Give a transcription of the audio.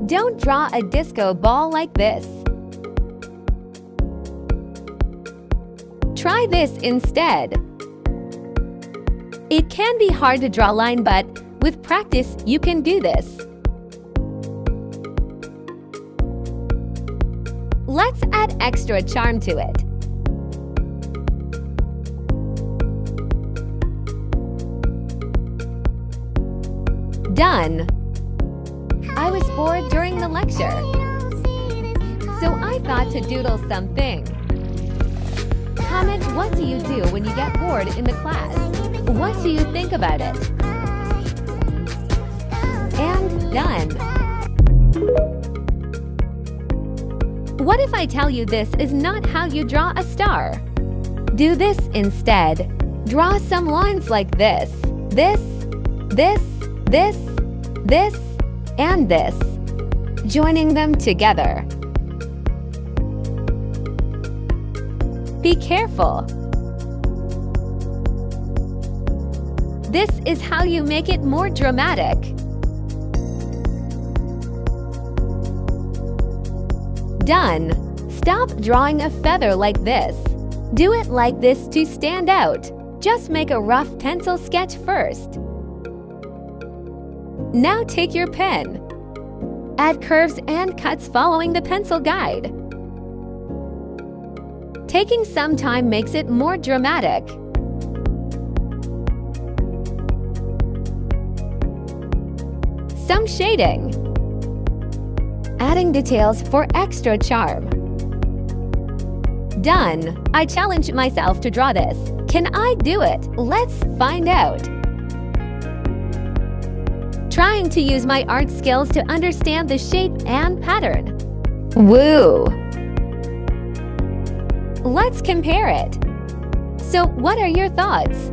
Don't draw a disco ball like this. Try this instead. It can be hard to draw a line, but with practice, you can do this. Let's add extra charm to it. Done! I was bored during the lecture, so I thought to doodle something. Comment, what do you do when you get bored in the class? What do you think about it? And done! What if I tell you this is not how you draw a star? Do this instead. Draw some lines like this, this, this, and this, joining them together. Be careful. This is how you make it more dramatic. Done. Stop drawing a feather like this. Do it like this to stand out. Just make a rough pencil sketch first. Now take your pen. Add curves and cuts following the pencil guide. Taking some time makes it more dramatic. Some shading. Adding details for extra charm. Done! I challenged myself to draw this. Can I do it? Let's find out. Trying to use my art skills to understand the shape and pattern. Woo! Let's compare it. So, what are your thoughts?